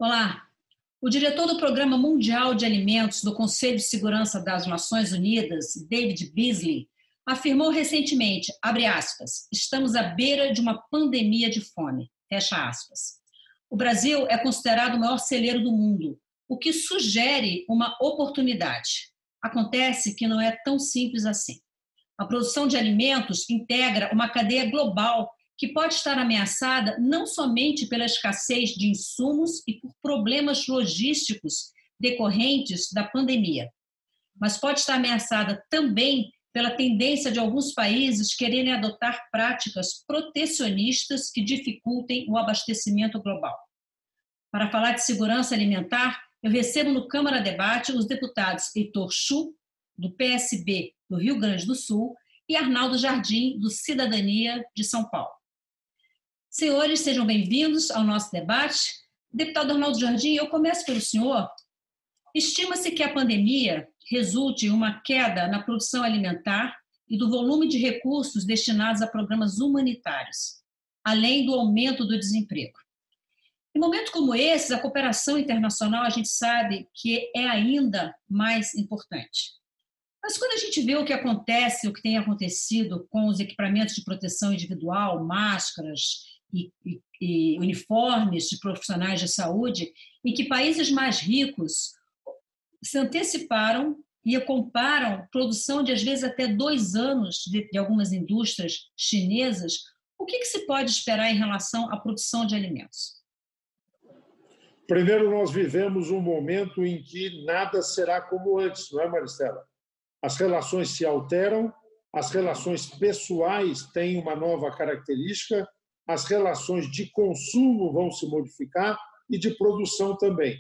Olá! O diretor do Programa Mundial de Alimentos do Conselho de Segurança das Nações Unidas, David Beasley, afirmou recentemente, abre aspas, estamos à beira de uma pandemia de fome, fecha aspas. O Brasil é considerado o maior celeiro do mundo, o que sugere uma oportunidade. Acontece que não é tão simples assim. A produção de alimentos integra uma cadeia global que pode estar ameaçada não somente pela escassez de insumos e por problemas logísticos decorrentes da pandemia, mas pode estar ameaçada também pela tendência de alguns países quererem adotar práticas protecionistas que dificultem o abastecimento global. Para falar de segurança alimentar, eu recebo no Câmara Debate os deputados Heitor Chu, do PSB do Rio Grande do Sul, e Arnaldo Jardim, do Cidadania de São Paulo. Senhores, sejam bem-vindos ao nosso debate. Deputado Arnaldo Jardim, eu começo pelo senhor. Estima-se que a pandemia resulte em uma queda na produção alimentar e do volume de recursos destinados a programas humanitários, além do aumento do desemprego. Em momentos como esses, a cooperação internacional, a gente sabe que é ainda mais importante. Mas quando a gente vê o que acontece, o que tem acontecido com os equipamentos de proteção individual, máscaras e uniformes de profissionais de saúde, em que países mais ricos se anteciparam e comparam produção de, às vezes, até 2 anos de algumas indústrias chinesas, o que se pode esperar em relação à produção de alimentos? Primeiro, nós vivemos um momento em que nada será como antes, não é, Maristela? As relações se alteram, as relações pessoais têm uma nova característica, as relações de consumo vão se modificar e de produção também.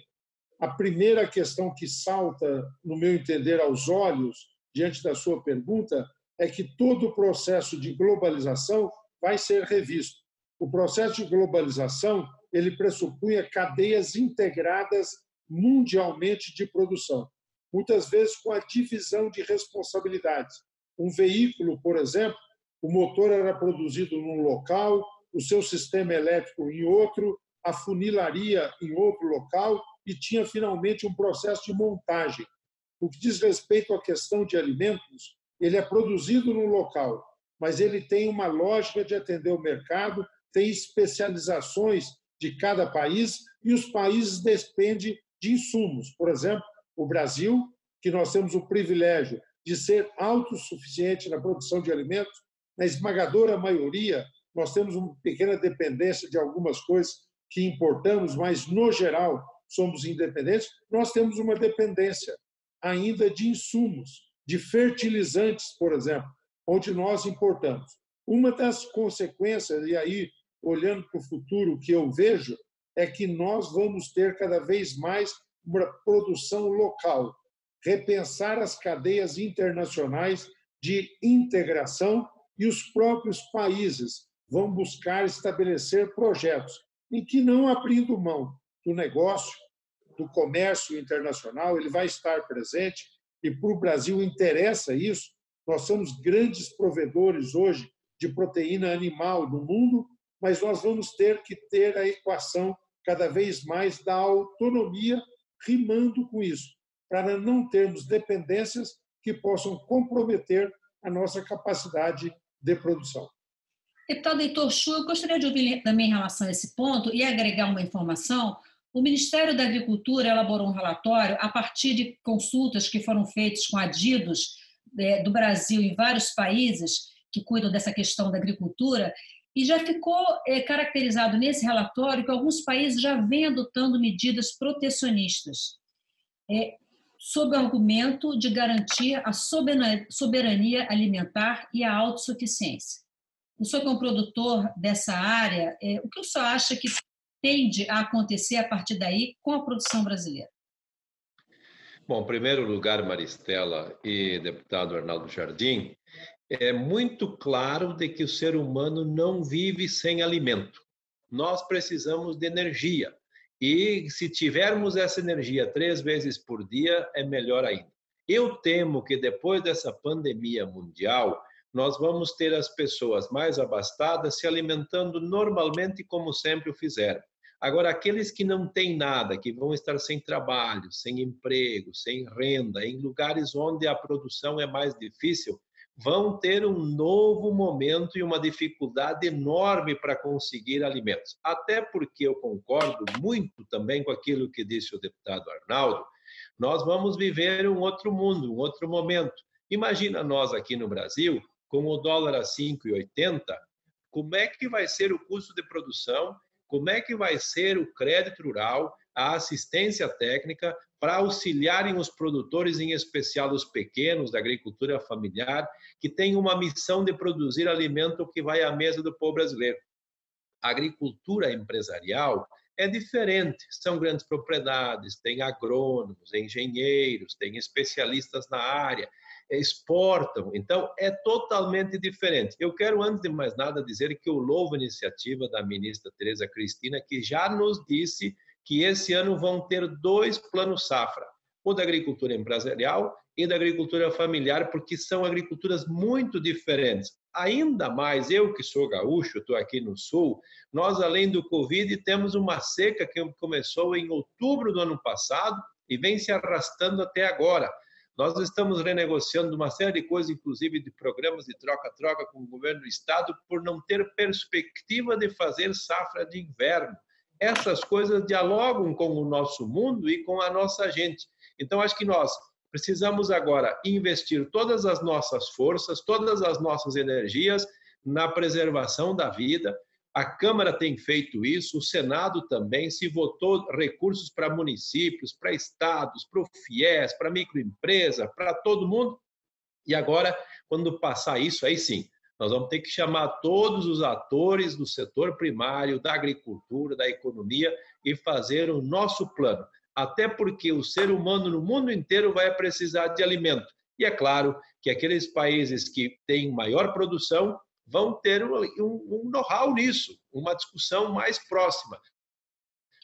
A primeira questão que salta, no meu entender, aos olhos, diante da sua pergunta, é que todo o processo de globalização vai ser revisto. O processo de globalização, ele pressupunha cadeias integradas mundialmente de produção, muitas vezes com a divisão de responsabilidades. Um veículo, por exemplo, o motor era produzido num local, o seu sistema elétrico em outro, a funilaria em outro local e tinha finalmente um processo de montagem. O que diz respeito à questão de alimentos, ele é produzido num local, mas ele tem uma lógica de atender o mercado, tem especializações de cada país e os países dependem de insumos. Por exemplo, o Brasil, que nós temos o privilégio de ser autossuficiente na produção de alimentos, na esmagadora maioria, nós temos uma pequena dependência de algumas coisas que importamos, mas, no geral, somos independentes. Nós temos uma dependência ainda de insumos, de fertilizantes, por exemplo, onde nós importamos. Uma das consequências, e aí, olhando para o futuro, que eu vejo, é que nós vamos ter cada vez mais uma produção local, repensar as cadeias internacionais de integração e os próprios países vão buscar estabelecer projetos em que, não abrindo mão do negócio, do comércio internacional, ele vai estar presente e para o Brasil interessa isso. Nós somos grandes provedores hoje de proteína animal no mundo, mas nós vamos ter que ter a equação cada vez mais da autonomia rimando com isso, para não termos dependências que possam comprometer a nossa capacidade de produção. Deputado Heitor Chu, eu gostaria de ouvir também em relação a esse ponto e agregar uma informação. O Ministério da Agricultura elaborou um relatório a partir de consultas que foram feitas com adidos do Brasil em vários países que cuidam dessa questão da agricultura, e já ficou caracterizado nesse relatório que alguns países já vêm adotando medidas protecionistas, sob o argumento de garantir a soberania alimentar e a autossuficiência. O senhor, como produtor dessa área, o que o senhor acha que tende a acontecer a partir daí com a produção brasileira? Bom, em primeiro lugar, Maristela e deputado Arnaldo Jardim, é muito claro de que o ser humano não vive sem alimento. Nós precisamos de energia. E se tivermos essa energia 3 vezes por dia, é melhor ainda. Eu temo que depois dessa pandemia mundial, nós vamos ter as pessoas mais abastadas se alimentando normalmente como sempre o fizeram. Agora, aqueles que não têm nada, que vão estar sem trabalho, sem emprego, sem renda, em lugares onde a produção é mais difícil, vão ter um novo momento e uma dificuldade enorme para conseguir alimentos. Até porque eu concordo muito também com aquilo que disse o deputado Arnaldo, nós vamos viver um outro mundo, um outro momento. Imagina nós aqui no Brasil, com o dólar a 5,80, como é que vai ser o custo de produção, como é que vai ser o crédito rural, a assistência técnica para auxiliarem os produtores, em especial os pequenos, da agricultura familiar, que têm uma missão de produzir alimento que vai à mesa do povo brasileiro. A agricultura empresarial é diferente, são grandes propriedades, tem agrônomos, engenheiros, tem especialistas na área, exportam, então é totalmente diferente. Eu quero, antes de mais nada, dizer que eu louvo a iniciativa da ministra Tereza Cristina, que já nos disse que esse ano vão ter 2 planos safra, o da agricultura empresarial e da agricultura familiar, porque são agriculturas muito diferentes. Ainda mais, eu que sou gaúcho, estou aqui no sul, nós, além do Covid, temos uma seca que começou em outubro do ano passado e vem se arrastando até agora. Nós estamos renegociando uma série de coisas, inclusive de programas de troca-troca com o governo do estado, por não ter perspectiva de fazer safra de inverno. Essas coisas dialogam com o nosso mundo e com a nossa gente. Então, acho que nós precisamos agora investir todas as nossas forças, todas as nossas energias na preservação da vida. A Câmara tem feito isso, o Senado também, se votou recursos para municípios, para estados, para o FIES, para microempresa, para todo mundo. E agora, quando passar isso, aí sim, nós vamos ter que chamar todos os atores do setor primário, da agricultura, da economia e fazer o nosso plano. Até porque o ser humano no mundo inteiro vai precisar de alimento. E é claro que aqueles países que têm maior produção vão ter um know-how nisso, uma discussão mais próxima.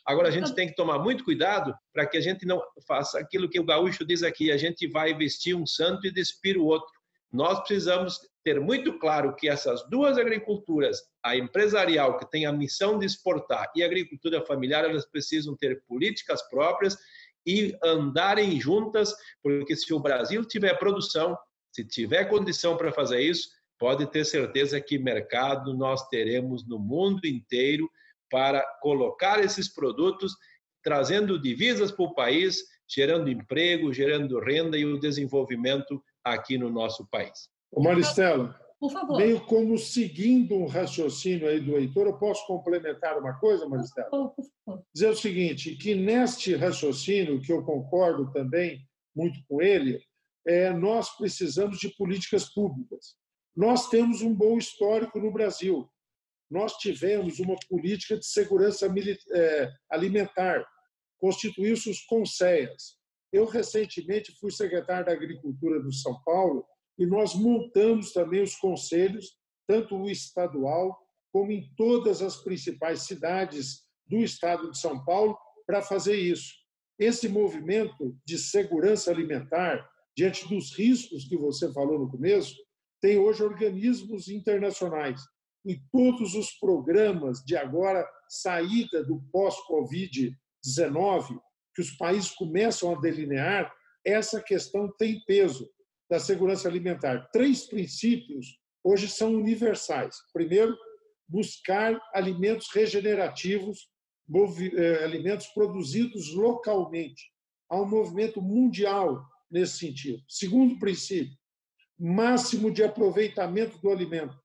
Agora, a gente tem que tomar muito cuidado para que a gente não faça aquilo que o gaúcho diz aqui, a gente vai vestir um santo e despir o outro. Nós precisamos ter muito claro que essas duas agriculturas, a empresarial, que tem a missão de exportar, e a agricultura familiar, elas precisam ter políticas próprias e andarem juntas, porque se o Brasil tiver produção, se tiver condição para fazer isso, pode ter certeza que mercado nós teremos no mundo inteiro para colocar esses produtos, trazendo divisas para o país, gerando emprego, gerando renda e o desenvolvimento aqui no nosso país. Maristela, por favor. Meio como seguindo um raciocínio aí do Heitor, eu posso complementar uma coisa, Maristela? Por favor. Dizer o seguinte, que neste raciocínio, que eu concordo também muito com ele, nós precisamos de políticas públicas. Nós temos um bom histórico no Brasil. Nós tivemos uma política de segurança alimentar, constituiu-se os CONSEAs. Eu, recentemente, fui secretário da Agricultura do São Paulo e nós montamos também os conselhos, tanto o estadual como em todas as principais cidades do estado de São Paulo, para fazer isso. Esse movimento de segurança alimentar, diante dos riscos que você falou no começo, tem hoje organismos internacionais. E todos os programas de agora saída do pós-Covid-19, que os países começam a delinear, essa questão tem peso da segurança alimentar. 3 princípios hoje são universais. Primeiro, buscar alimentos regenerativos, alimentos produzidos localmente. Há um movimento mundial nesse sentido. Segundo princípio, máximo de aproveitamento do alimento.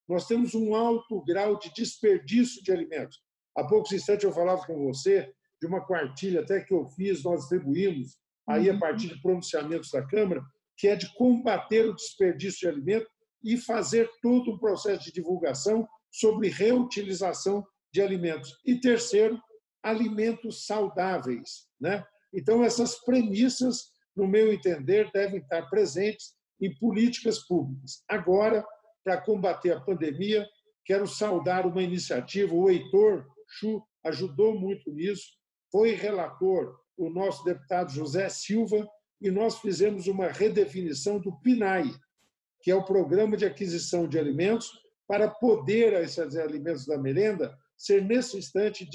Nós temos um alto grau de desperdício de alimentos. Há poucos instantes eu falava com você de uma quartilha até que eu fiz, nós distribuímos aí a partir de pronunciamentos da Câmara, que é de combater o desperdício de alimento e fazer todo um processo de divulgação sobre reutilização de alimentos. E terceiro, alimentos saudáveis, né? Então, essas premissas, no meu entender, devem estar presentes em políticas públicas. Agora, para combater a pandemia, quero saudar uma iniciativa, o Heitor Chu ajudou muito nisso, foi relator o nosso deputado José Silva, e nós fizemos uma redefinição do PNAE, que é o Programa de Aquisição de Alimentos, para poder, esses alimentos da merenda, ser, nesse instante,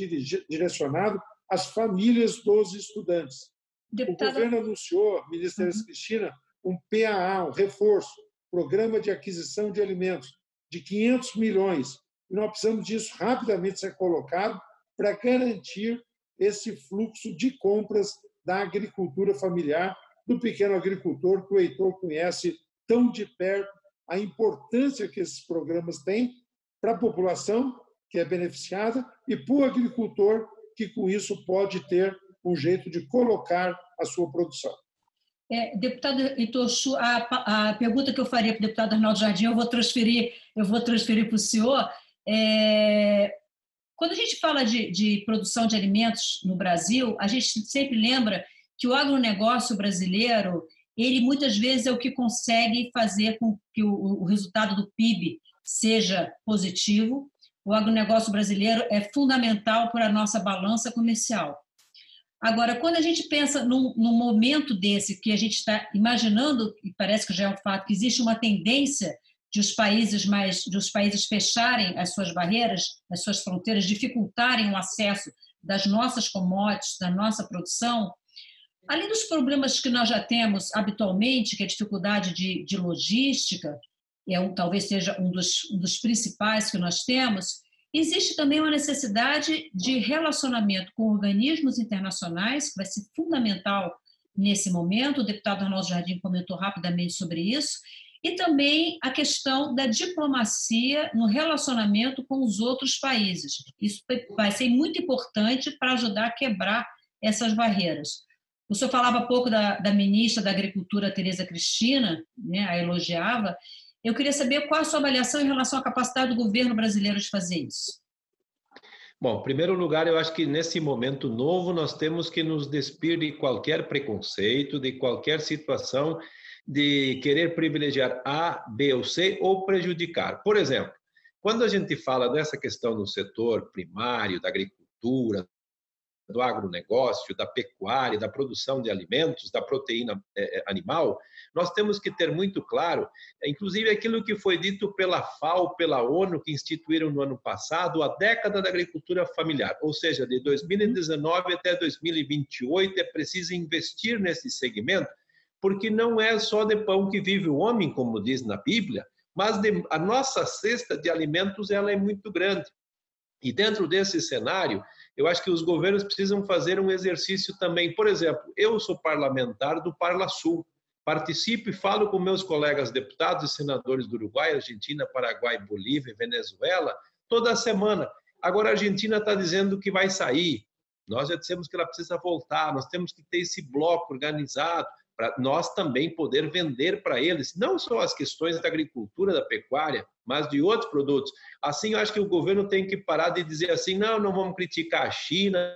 direcionado às famílias dos estudantes. Deputada... O governo anunciou, ministra Tereza Cristina, um PAA, um reforço, Programa de Aquisição de Alimentos, de 500 milhões. E nós precisamos disso rapidamente ser colocado para garantir esse fluxo de compras da agricultura familiar, do pequeno agricultor, que o Heitor conhece tão de perto, a importância que esses programas têm para a população, que é beneficiada, e para o agricultor, que com isso pode ter um jeito de colocar a sua produção. Deputado Heitor Chu, a pergunta que eu faria para o deputado Arnaldo Jardim, eu vou transferir para o senhor. Quando a gente fala de produção de alimentos no Brasil, a gente sempre lembra que o agronegócio brasileiro, ele muitas vezes é o que consegue fazer com que o resultado do PIB seja positivo. O agronegócio brasileiro é fundamental para a nossa balança comercial. Agora, quando a gente pensa num momento desse, que a gente está imaginando, e parece que já é um fato, que existe uma tendência de os países fecharem as suas barreiras, as suas fronteiras, dificultarem o acesso das nossas commodities, da nossa produção, além dos problemas que nós já temos habitualmente, que é a dificuldade de logística, talvez seja um dos principais que nós temos, existe também uma necessidade de relacionamento com organismos internacionais, que vai ser fundamental nesse momento. O deputado Arnaldo Jardim comentou rapidamente sobre isso, e também a questão da diplomacia no relacionamento com os outros países. Isso vai ser muito importante para ajudar a quebrar essas barreiras. O senhor falava há pouco da ministra da Agricultura, Tereza Cristina, né, a elogiava. Eu queria saber qual a sua avaliação em relação à capacidade do governo brasileiro de fazer isso. Bom, em primeiro lugar, eu acho que nesse momento novo nós temos que nos despir de qualquer preconceito, de qualquer situação de querer privilegiar A, B ou C ou prejudicar. Por exemplo, quando a gente fala dessa questão no setor primário, da agricultura, do agronegócio, da pecuária, da produção de alimentos, da proteína animal, nós temos que ter muito claro, inclusive aquilo que foi dito pela FAO, pela ONU, que instituíram no ano passado a década da agricultura familiar, ou seja, de 2019 até 2028 é preciso investir nesse segmento, porque não é só de pão que vive o homem, como diz na Bíblia, mas a nossa cesta de alimentos ela é muito grande. E dentro desse cenário, eu acho que os governos precisam fazer um exercício também. Por exemplo, eu sou parlamentar do Parlasul, participo e falo com meus colegas deputados e senadores do Uruguai, Argentina, Paraguai, Bolívia e Venezuela toda semana. Agora a Argentina está dizendo que vai sair. Nós já dissemos que ela precisa voltar, nós temos que ter esse bloco organizado para nós também poder vender para eles, não só as questões da agricultura, da pecuária, mas de outros produtos. Assim, eu acho que o governo tem que parar de dizer assim, não vamos criticar a China,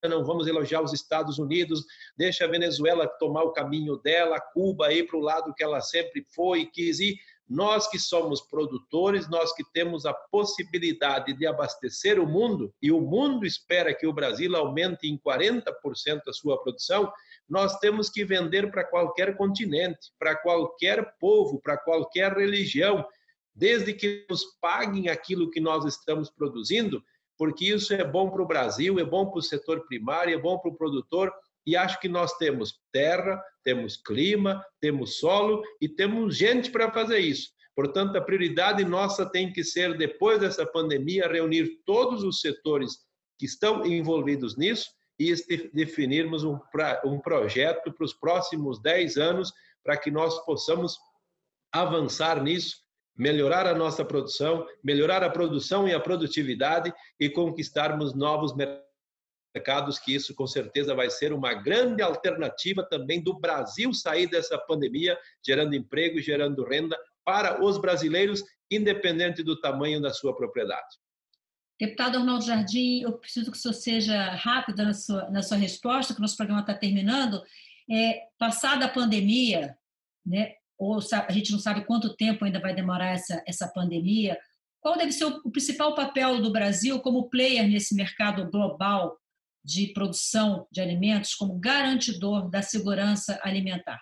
não vamos elogiar os Estados Unidos, deixa a Venezuela tomar o caminho dela, Cuba ir para o lado que ela sempre foi e quis ir. Nós que somos produtores, nós que temos a possibilidade de abastecer o mundo, e o mundo espera que o Brasil aumente em 40% a sua produção, nós temos que vender para qualquer continente, para qualquer povo, para qualquer religião, desde que nos paguem aquilo que nós estamos produzindo, porque isso é bom para o Brasil, é bom para o setor primário, é bom para o produtor, e acho que nós temos terra, temos clima, temos solo e temos gente para fazer isso. Portanto, a prioridade nossa tem que ser, depois dessa pandemia, reunir todos os setores que estão envolvidos nisso e definirmos um projeto para os próximos 10 anos para que nós possamos avançar nisso, melhorar a nossa produção, melhorar a produção e a produtividade e conquistarmos novos mercados, que isso com certeza vai ser uma grande alternativa também do Brasil sair dessa pandemia, gerando emprego, gerando renda para os brasileiros, independente do tamanho da sua propriedade. Deputado Arnaldo Jardim, eu preciso que o senhor seja rápido na sua resposta, que o nosso programa está terminando. Passada a pandemia, né, ou a gente não sabe quanto tempo ainda vai demorar essa pandemia, qual deve ser o principal papel do Brasil como player nesse mercado global de produção de alimentos, como garantidor da segurança alimentar?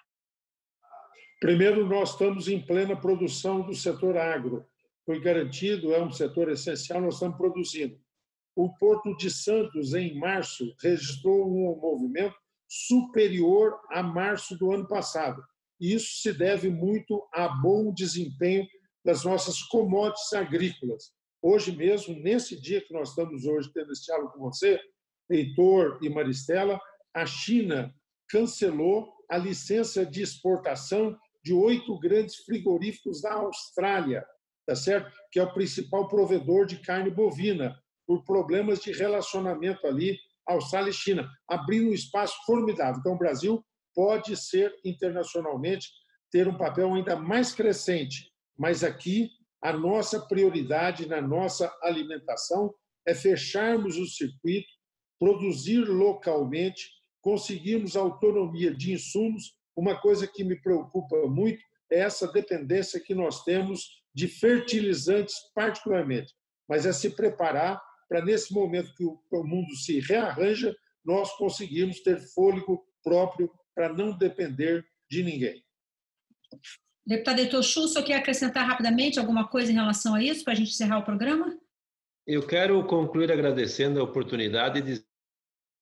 Primeiro, nós estamos em plena produção do setor agro. Foi garantido, é um setor essencial, nós estamos produzindo. o Porto de Santos, em março, registrou um movimento superior a março do ano passado. E isso se deve muito a bom desempenho das nossas commodities agrícolas. Hoje mesmo, nesse dia que nós estamos hoje tendo esse diálogo com você, Heitor e Maristela, a China cancelou a licença de exportação de 8 grandes frigoríficos da Austrália, tá certo? Que é o principal provedor de carne bovina, por problemas de relacionamento ali, Austrália e China, abrindo um espaço formidável. Então, o Brasil pode ser internacionalmente, ter um papel ainda mais crescente, mas aqui a nossa prioridade na nossa alimentação é fecharmos o circuito, produzir localmente, conseguirmos autonomia de insumos. Uma coisa que me preocupa muito é essa dependência que nós temos de fertilizantes, particularmente, mas é se preparar para, nesse momento que o mundo se rearranja, nós conseguirmos ter fôlego próprio para não depender de ninguém. Deputado Heitor Chu, só quer acrescentar rapidamente alguma coisa em relação a isso, para a gente encerrar o programa? Eu quero concluir agradecendo a oportunidade de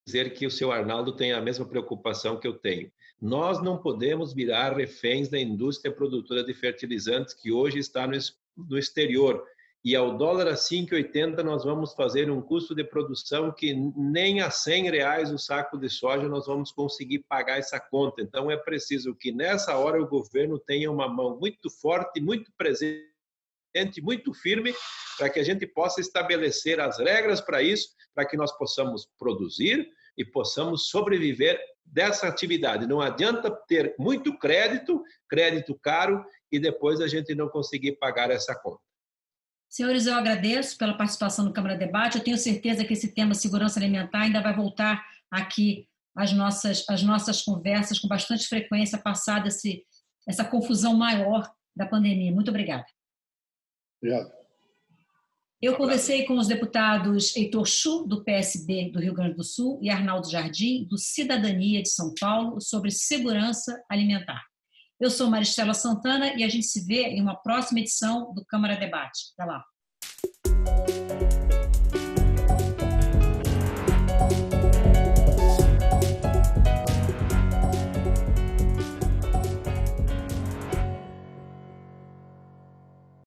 dizer que o seu Arnaldo tem a mesma preocupação que eu tenho. Nós não podemos virar reféns da indústria produtora de fertilizantes que hoje está no exterior. E ao dólar a 5,80 nós vamos fazer um custo de produção que nem a R$100 o saco de soja nós vamos conseguir pagar essa conta. Então é preciso que nessa hora o governo tenha uma mão muito forte, muito presente, muito firme, para que a gente possa estabelecer as regras para isso, para que nós possamos produzir e possamos sobreviver dessa atividade. Não adianta ter muito crédito caro, e depois a gente não conseguir pagar essa conta. Senhores, eu agradeço pela participação no Câmara Debate. Eu tenho certeza que esse tema segurança alimentar ainda vai voltar aqui às nossas conversas com bastante frequência, passada essa confusão maior da pandemia. Muito obrigada. Obrigado. Eu conversei com os deputados Heitor Chu, do PSB do Rio Grande do Sul, e Arnaldo Jardim, do Cidadania de São Paulo, sobre segurança alimentar. Eu sou Maristela Santana e a gente se vê em uma próxima edição do Câmara Debate. Até lá.